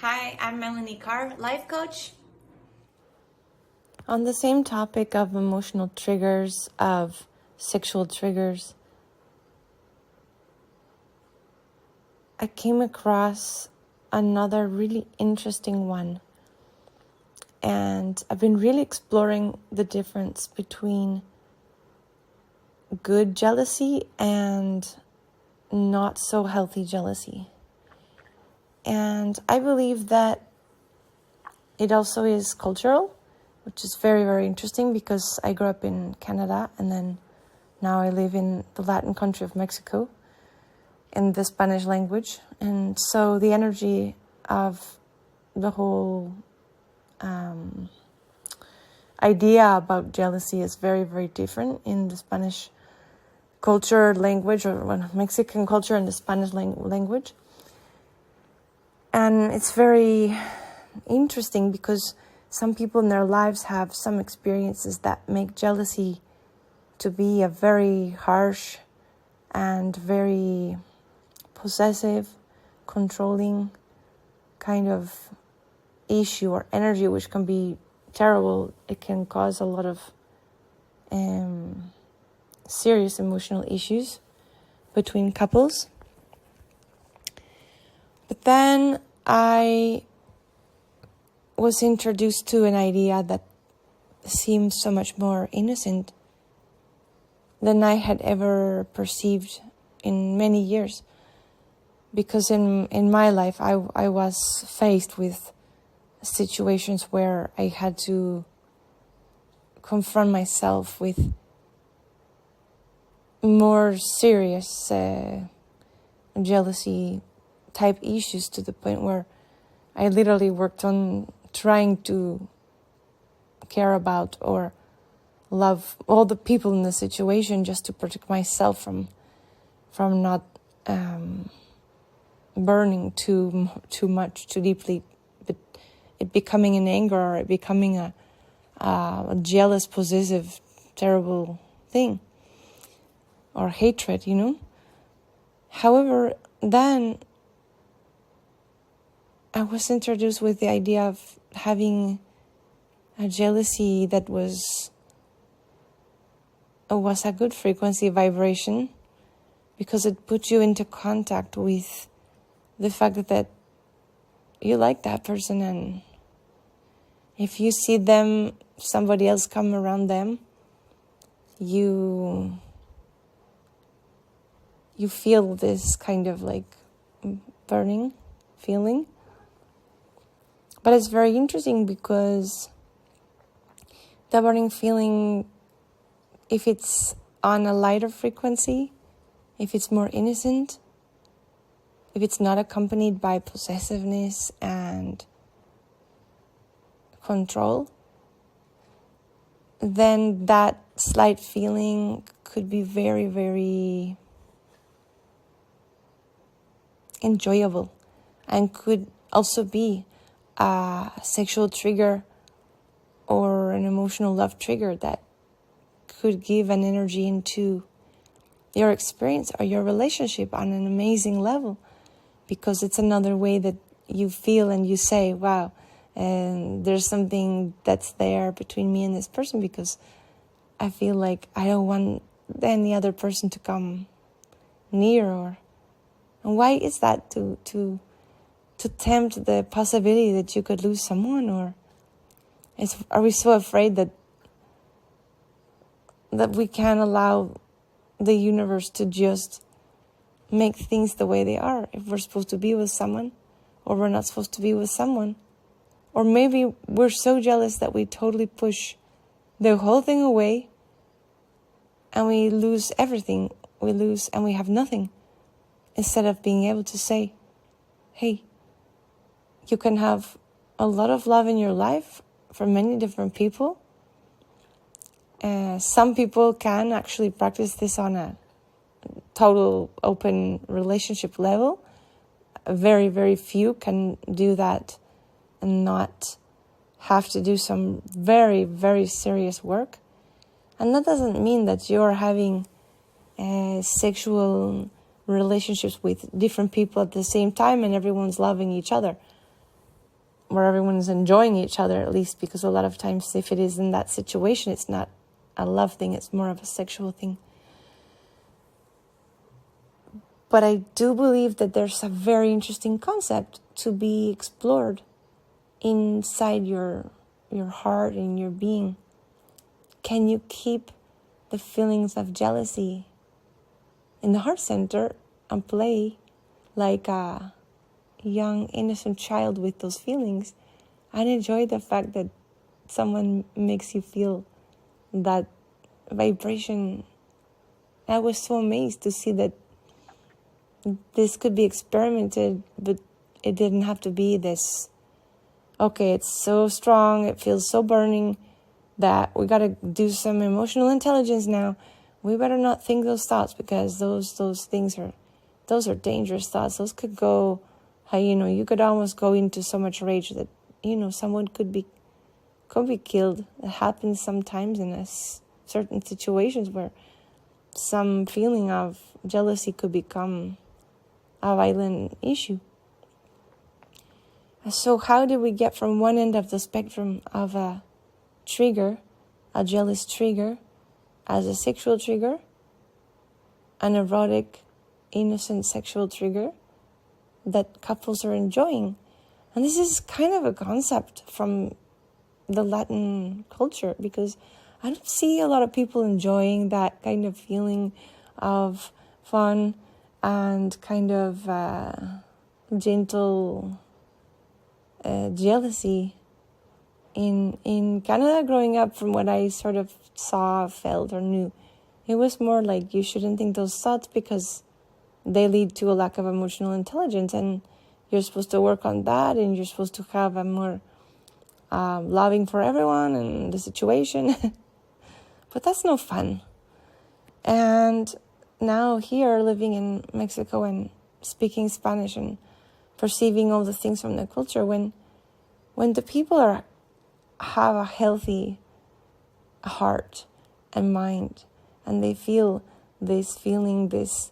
Hi, I'm Melanie Carr, life coach. On the same topic of emotional triggers, of sexual triggers, I came across another really interesting one. And I've been really exploring the difference between good jealousy and not so healthy jealousy. And I believe that it also is cultural, which is very, very interesting because I grew up in Canada and then now I live in the Latin country of Mexico in the Spanish language. And so the energy of the whole idea about jealousy is very, very different in the Spanish culture, language, or Mexican culture and the Spanish language. And it's very interesting because some people in their lives have some experiences that make jealousy to be a very harsh and very possessive, controlling kind of issue or energy, which can be terrible. It can cause a lot of serious emotional issues between couples. But then I was introduced to an idea that seems so much more innocent than I had ever perceived in many years. Because in my life, I was faced with situations where I had to confront myself with more serious jealousy type issues, to the point where I literally worked on trying to care about or love all the people in the situation just to protect myself from not burning too much, too deeply, but it becoming an anger or it becoming a jealous, possessive, terrible thing or hatred, However, then I was introduced with the idea of having a jealousy that was a good frequency vibration, because it put you into contact with the fact that you like that person, and if you see them, somebody else come around them, you feel this kind of like burning feeling. But it's very interesting because the burning feeling, if it's on a lighter frequency, if it's more innocent, if it's not accompanied by possessiveness and control, then that slight feeling could be very, very enjoyable and could also be a sexual trigger or an emotional love trigger that could give an energy into your experience or your relationship on an amazing level, because it's another way that you feel and you say, wow, and there's something that's there between me and this person, because I feel like I don't want any other person to come near. And why is that? To tempt the possibility that you could lose someone? Or are we so afraid that we can't allow the universe to just make things the way they are? If we're supposed to be with someone, or we're not supposed to be with someone, or maybe we're so jealous that we totally push the whole thing away and we lose everything. We lose and we have nothing, instead of being able to say, hey, you can have a lot of love in your life from many different people. Some people can actually practice this on a total open relationship level. Very, very few can do that and not have to do some very, very serious work. And that doesn't mean that you're having sexual relationships with different people at the same time and everyone's loving each other. where everyone is enjoying each other, at least, because a lot of times if it is in that situation, it's not a love thing, it's more of a sexual thing. But I do believe that there's a very interesting concept to be explored inside your heart and your being. Can you keep the feelings of jealousy in the heart center and play like a young, innocent child with those feelings and enjoy the fact that someone makes you feel that vibration? I was so amazed to see that this could be experimented, but it didn't have to be this, okay, it's so strong, it feels so burning that we got to do some emotional intelligence now. We better not think those thoughts, because those things are dangerous thoughts. Those could go, you could almost go into so much rage that, someone could be killed. It happens sometimes in certain situations where some feeling of jealousy could become a violent issue. So how do we get from one end of the spectrum of a trigger, a jealous trigger, as a sexual trigger, an erotic, innocent sexual trigger that couples are enjoying? And this is kind of a concept from the Latin culture, because I don't see a lot of people enjoying that kind of feeling of fun and kind of gentle jealousy in Canada. Growing up, from what I sort of saw, felt, or knew, it was more like you shouldn't think those thoughts because they lead to a lack of emotional intelligence, and you're supposed to work on that, and you're supposed to have a more loving for everyone and the situation. But that's no fun. And now here, living in Mexico and speaking Spanish and perceiving all the things from the culture, when the people have a healthy heart and mind, and they feel this feeling, this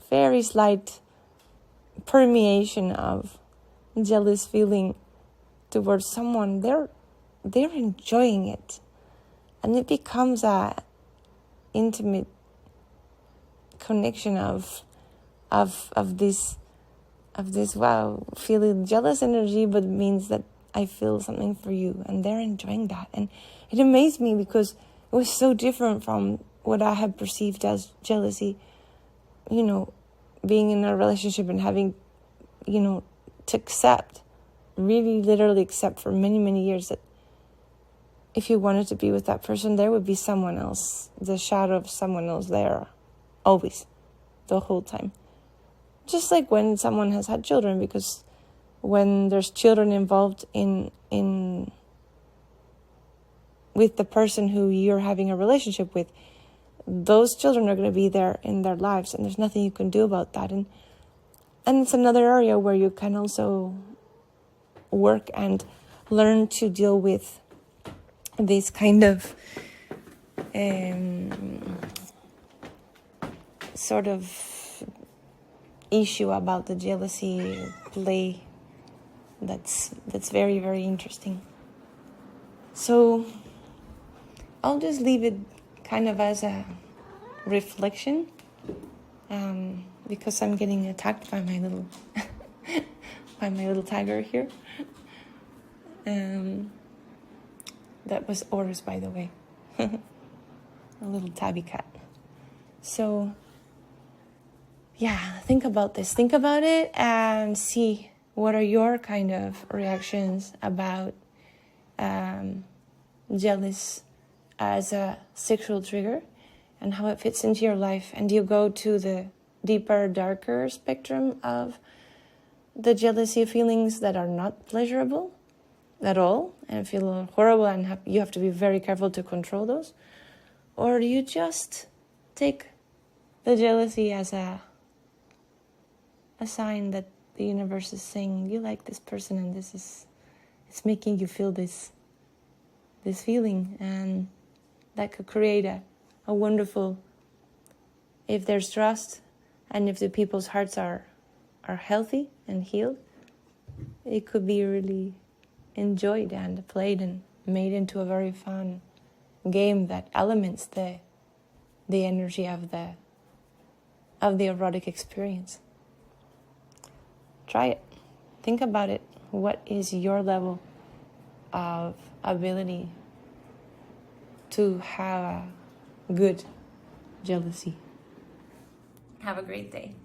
very slight permeation of jealous feeling towards someone, they're enjoying it, and it becomes a intimate connection of this wow, feeling jealous energy, but means that I feel something for you, and they're enjoying that. And it amazed me because it was so different from what I had perceived as jealousy, being in a relationship and having, to accept, really literally accept for many, many years that if you wanted to be with that person, there would be someone else, the shadow of someone else there, always, the whole time. Just like when someone has had children, because when there's children involved in with the person who you're having a relationship with, those children are going to be there in their lives, and there's nothing you can do about that. And it's another area where you can also work and learn to deal with this kind of sort of issue about the jealousy play that's very, very interesting. So I'll just leave it kind of as a reflection, because I'm getting attacked by my little by my little tiger here. That was Oris, by the way. A little tabby cat. So yeah, think about this. Think about it and see what are your kind of reactions about jealous as a sexual trigger and how it fits into your life. And do you go to the deeper, darker spectrum of the jealousy feelings that are not pleasurable at all and feel horrible, and you have to be very careful to control those? Or do you just take the jealousy as a sign that the universe is saying you like this person, and it's making you feel this feeling, and that could create a wonderful, if there's trust and if the people's hearts are healthy and healed, it could be really enjoyed and played and made into a very fun game that elements the energy of the erotic experience. Try it. Think about it. What is your level of ability to have a good jealousy? Have a great day.